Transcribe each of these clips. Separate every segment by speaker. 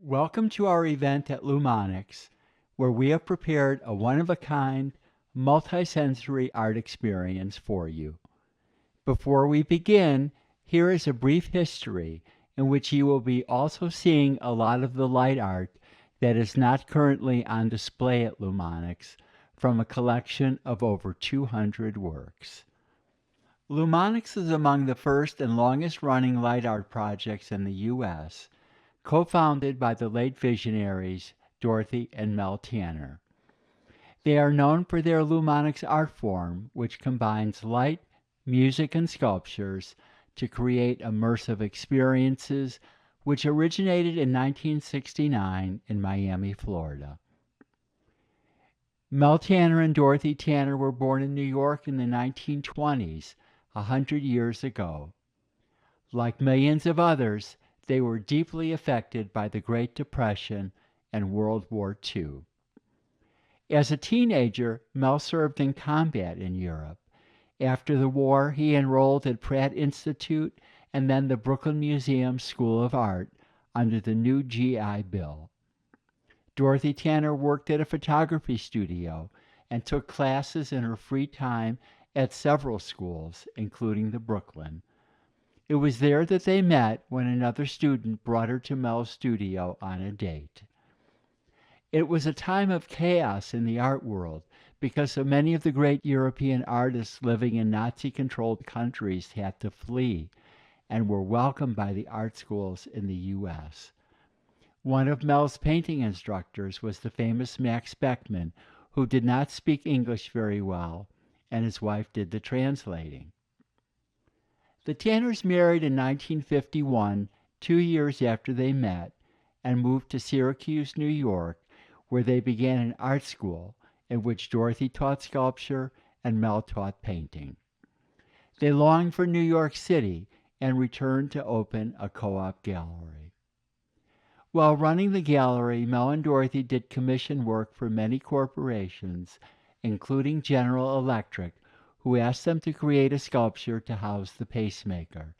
Speaker 1: Welcome to our event at Lumonics, where we have prepared a one-of-a-kind multisensory art experience for you. Before we begin, here is a brief history in which you will be also seeing a lot of the light art that is not currently on display at Lumonics from a collection of over 200 works. Lumonics is among the first and longest-running light art projects in the U.S., co-founded by the late visionaries Dorothy and Mel Tanner. They are known for their Lumonics art form, which combines light, music, and sculptures to create immersive experiences, which originated in 1969 in Miami, Florida. Mel Tanner and Dorothy Tanner were born in New York in the 1920s, 100 years ago. Like millions of others, they were deeply affected by the Great Depression and World War II. As a teenager, Mel served in combat in Europe. After the war, he enrolled at Pratt Institute and then the Brooklyn Museum School of Art under the new GI Bill. Dorothy Tanner worked at a photography studio and took classes in her free time at several schools, including the Brooklyn. It was there that they met when another student brought her to Mel's studio on a date. It was a time of chaos in the art world because so many of the great European artists living in Nazi-controlled countries had to flee and were welcomed by the art schools in the U.S. One of Mel's painting instructors was the famous Max Beckman, who did not speak English very well, and his wife did the translating. The Tanners married in 1951, 2 years after they met, and moved to Syracuse, New York, where they began an art school in which Dorothy taught sculpture and Mel taught painting. They longed for New York City and returned to open a co-op gallery. While running the gallery, Mel and Dorothy did commission work for many corporations, including General Electric, who asked them to create a sculpture to house the pacemaker.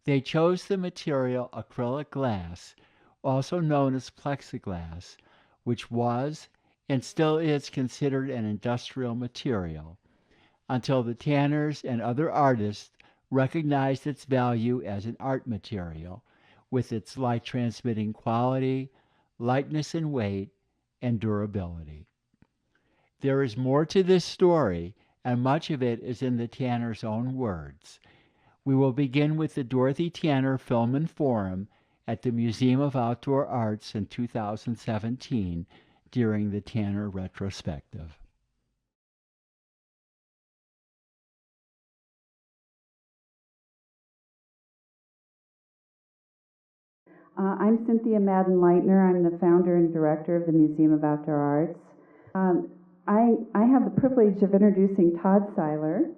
Speaker 1: They chose the material acrylic glass, also known as plexiglass, which was and still is considered an industrial material, until the Tanners and other artists recognized its value as an art material, with its light-transmitting quality, lightness and weight, and durability. There is more to this story, and much of it is in the Tanners' own words. We will begin with the Dorothy Tanner Film and Forum at the Museum of Outdoor Arts in 2017 during the Tanner Retrospective.
Speaker 2: I'm Cynthia Madden-Leitner. I'm the founder and director of the Museum of Outdoor Arts. I have the privilege of introducing Todd Seiler.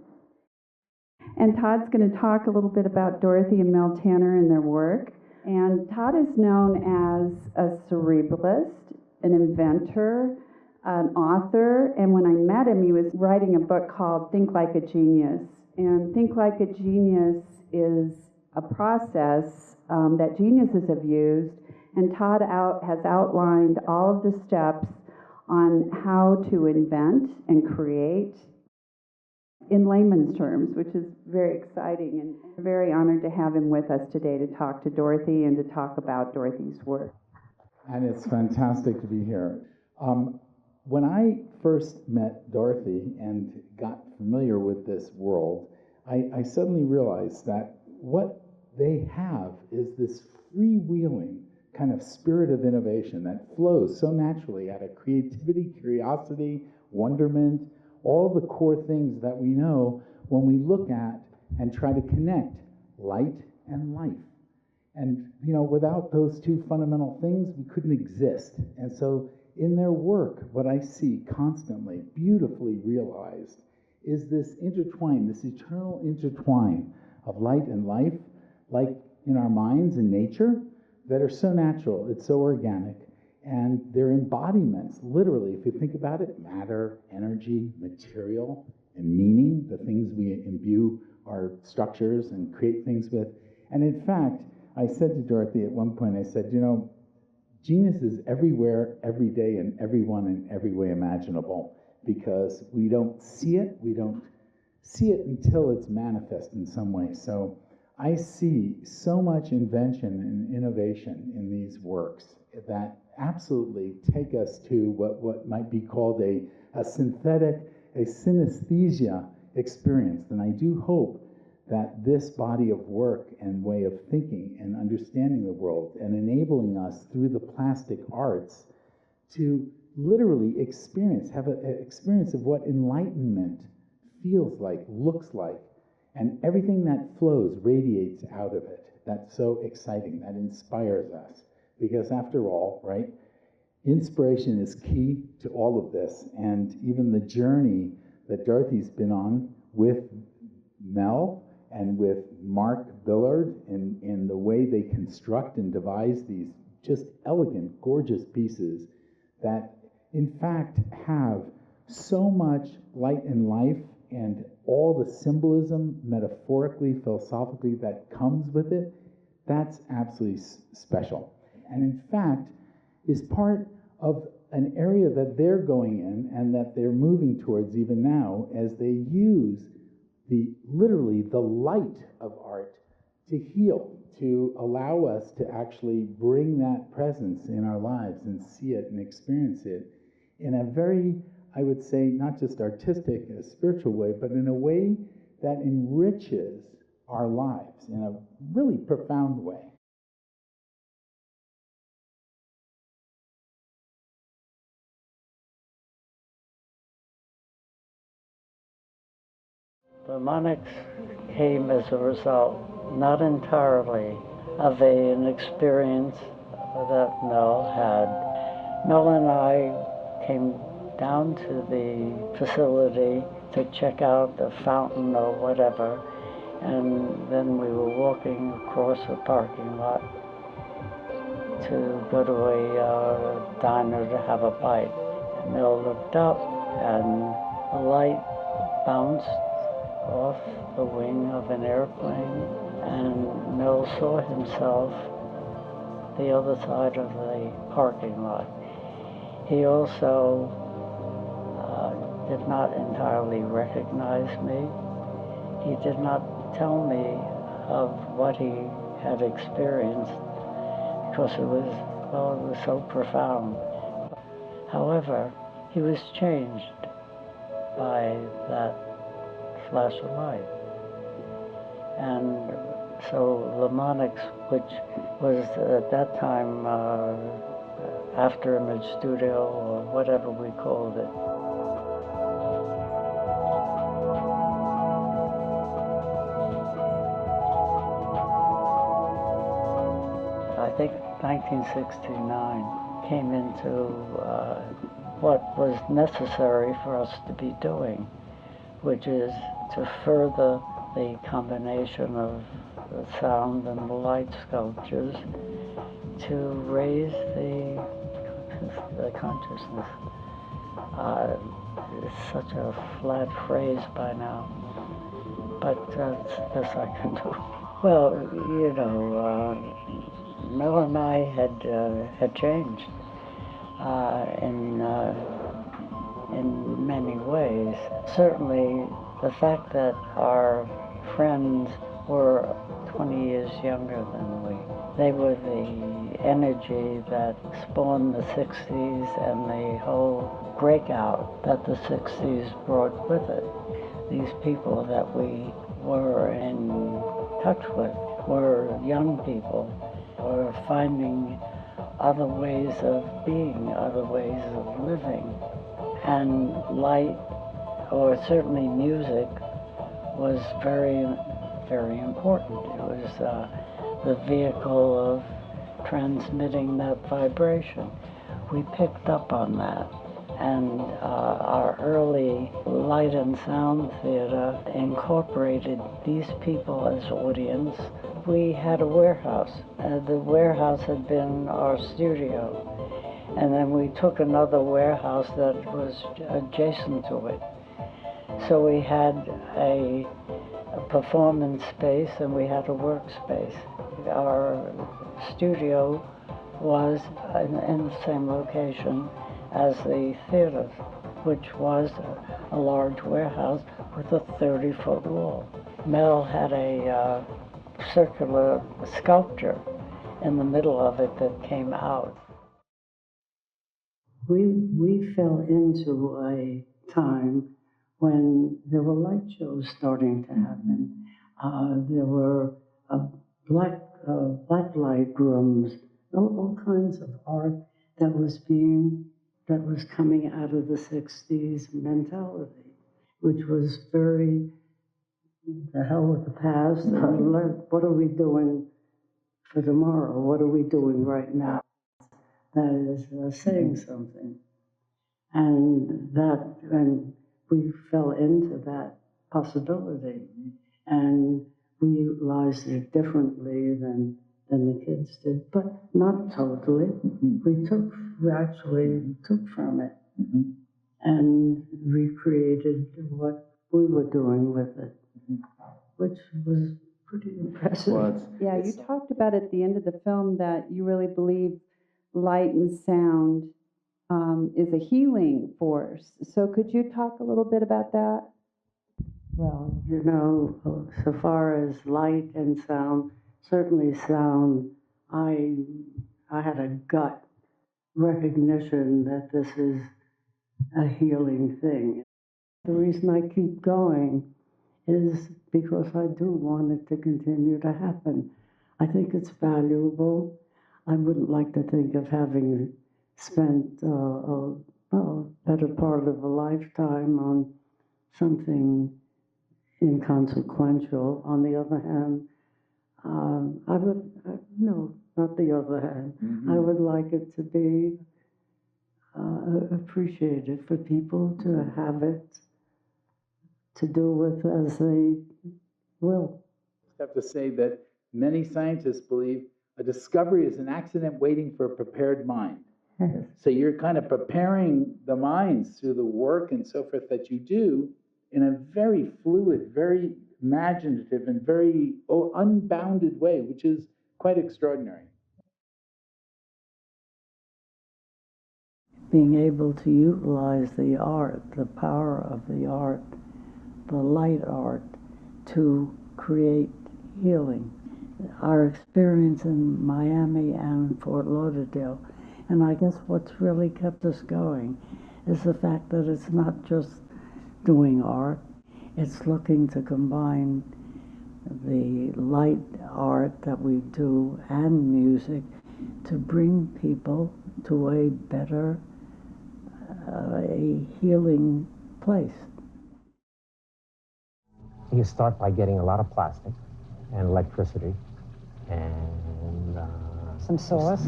Speaker 2: And Todd's going to talk a little bit about Dorothy and Mel Tanner and their work. And Todd is known as a cerebralist, an inventor, an author. And when I met him, he was writing a book called Think Like a Genius. And Think Like a Genius is a process that geniuses have used, and Todd has outlined all of the steps on how to invent and create in layman's terms, which is very exciting, and I'm very honored to have him with us today to talk to Dorothy and to talk about Dorothy's work.
Speaker 3: And it's fantastic to be here. When I first met Dorothy and got familiar with this world, I suddenly realized that what they have is this freewheeling kind of spirit of innovation that flows so naturally out of creativity, curiosity, wonderment, all the core things that we know when we look at and try to connect light and life. And, without those two fundamental things, we couldn't exist. And so in their work, what I see constantly, beautifully realized, is this intertwine, this eternal intertwine of light and life, like in our minds and nature, that are so natural, it's so organic, and they're embodiments, literally, if you think about it, matter, energy, material, and meaning, the things we imbue our structures and create things with. And in fact, I said to Dorothy at one point, I said, genius is everywhere, every day, and everyone in every way imaginable. because we don't see it. We don't see it until it's manifest in some way. So I see so much invention and innovation in these works that absolutely take us to what might be called a synesthesia experience. And I do hope that this body of work and way of thinking and understanding the world and enabling us through the plastic arts to literally have an experience of what enlightenment feels like, looks like, and everything that flows radiates out of it. That's so exciting. That inspires us. Because after all, right, inspiration is key to all of this. And even the journey that Dorothy's been on with Mel and with Mark Billard in the way they construct and devise these just elegant, gorgeous pieces that in fact have so much light and life and all the symbolism, metaphorically, philosophically, that comes with it, that's absolutely special. And in fact, is part of an area that they're going in and that they're moving towards even now as they use literally the light of art to heal, to allow us to actually bring that presence in our lives and see it and experience it in a very, I would say, not just artistic, a spiritual way, but in a way that enriches our lives in a really profound way.
Speaker 4: Lumonics came as a result, not entirely, of an experience that Mel had. Mel and I came down to the facility to check out the fountain or whatever, and then we were walking across the parking lot to go to a diner to have a bite. Mel looked up and a light bounced off the wing of an airplane, and Mel saw himself the other side of the parking lot. He also did not entirely recognize me. He did not tell me of what he had experienced because it was so profound. However, he was changed by that flash of light. And so Lumonics, which was at that time After Image Studio or whatever we called it, I think 1969 came into what was necessary for us to be doing, which is to further the combination of the sound and the light sculptures to raise the consciousness. It's such a flat phrase by now, but that's the best I can do. Well, you know, Mel and I had changed in many ways. Certainly, the fact that our friends were 20 years younger than we. They were the energy that spawned the 60s and the whole breakout that the 60s brought with it. These people that we were in touch with were young people, were finding other ways of being, other ways of living. And light, or certainly music, was very, very important. It was the vehicle of transmitting that vibration. We picked up on that. And our early light and sound theater incorporated these people as audience. We had a warehouse. The warehouse had been our studio. And then we took another warehouse that was adjacent to it. So we had a performance space and we had a workspace. Our studio was in the same location as the theater. which was a large warehouse with a 30-foot wall. Mel had a circular sculpture in the middle of it that came out. We fell into a time when there were light shows starting to happen. There were black light rooms, all kinds of art that was coming out of the 60s mentality, which was very the hell with the past and what are we doing for tomorrow? What are we doing right now? That is saying something. And we fell into that possibility, and we utilized it differently than the kids did, but not totally. We actually took from it and recreated what we were doing with it, which was pretty impressive.
Speaker 2: Yeah, you talked about at the end of the film that you really believe light and sound is a healing force. So could you talk a little bit about that?
Speaker 4: Well, you know, so far as light and sound, certainly sound, I had a gut recognition that this is a healing thing. The reason I keep going is because I do want it to continue to happen. I think it's valuable. I wouldn't like to think of having spent a better part of a lifetime on something inconsequential. On the other hand, no, not the other hand. I would like it to be appreciated for people to have it to do with as they will.
Speaker 3: I have to say that many scientists believe a discovery is an accident waiting for a prepared mind.
Speaker 4: Yes.
Speaker 3: So you're kind of preparing the minds through the work and so forth that you do in a very fluid, very imaginative, and very unbounded way, which is quite extraordinary.
Speaker 4: Being able to utilize the art, the power of the art, the light art, to create healing. Our experience in Miami and Fort Lauderdale, and I guess what's really kept us going is the fact that it's not just doing art, it's looking to combine the light art that we do and music to bring people to a better, a healing place.
Speaker 5: You start by getting a lot of plastic and electricity and
Speaker 6: some sauce.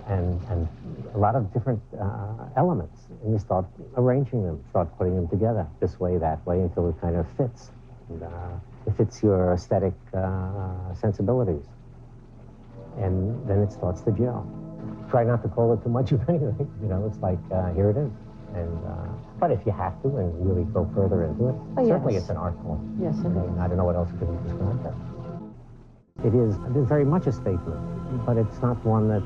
Speaker 5: And a lot of different elements. And you start arranging them, start putting them together this way, that way, until it kind of fits. And it fits your aesthetic sensibilities. And then it starts to gel. Try not to call it too much of anything. You know, it's like, here it is. And but if you have to and really go further into it, certainly it's an art form.
Speaker 6: Yes, it is.
Speaker 5: I don't know what else you can describe that. It is very much a statement, but it's not one that,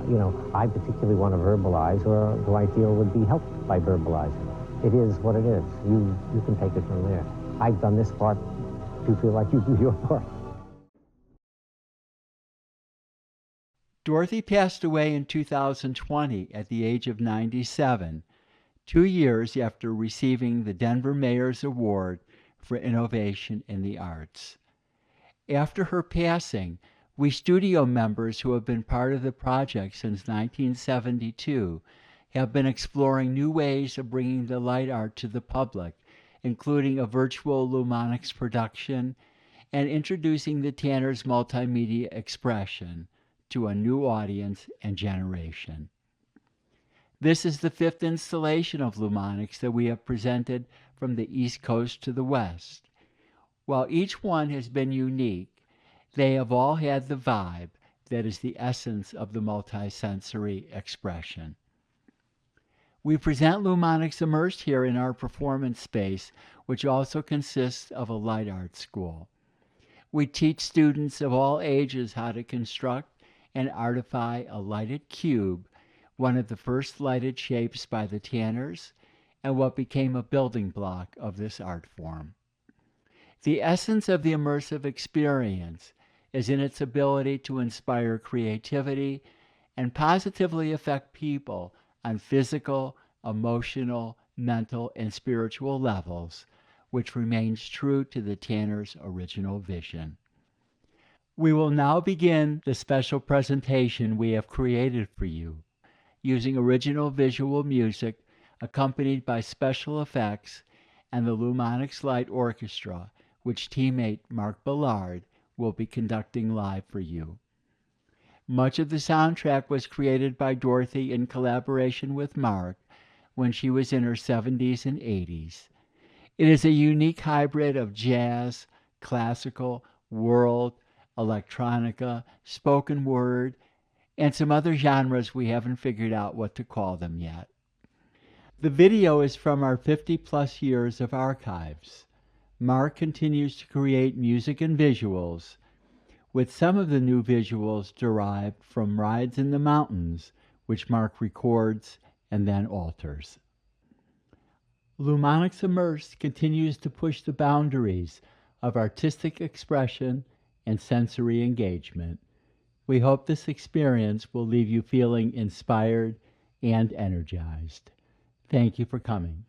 Speaker 5: you know, I particularly want to verbalize or do I feel would be helped by verbalizing. It is what it is. You can take it from there. I've done this part. Do you feel like you do your part?
Speaker 1: Dorothy passed away in 2020 at the age of 97, 2 years after receiving the Denver Mayor's Award for Innovation in the Arts. After her passing, we studio members who have been part of the project since 1972 have been exploring new ways of bringing the light art to the public, including a virtual Lumonics production and introducing the Tanner's multimedia expression to a new audience and generation. This is the 5th installation of Lumonics that we have presented from the East Coast to the West. While each one has been unique, they have all had the vibe that is the essence of the multisensory expression. We present Lumonics immersed here in our performance space, which also consists of a light art school. We teach students of all ages how to construct and artify a lighted cube, one of the first lighted shapes by the Tanners, and what became a building block of this art form. The essence of the immersive experience is in its ability to inspire creativity and positively affect people on physical, emotional, mental, and spiritual levels, which remains true to the Tanner's original vision. We will now begin the special presentation we have created for you, using original visual music accompanied by special effects and the Lumonics Light Orchestra, which teammate Mark Ballard will be conducting live for you. Much of the soundtrack was created by Dorothy in collaboration with Mark when she was in her 70s and 80s. It is a unique hybrid of jazz, classical, world, electronica, spoken word, and some other genres we haven't figured out what to call them yet. The video is from our 50-plus years of archives. Mark continues to create music and visuals, with some of the new visuals derived from rides in the mountains, which Mark records and then alters. Lumonics Immerse continues to push the boundaries of artistic expression and sensory engagement. We hope this experience will leave you feeling inspired and energized. Thank you for coming.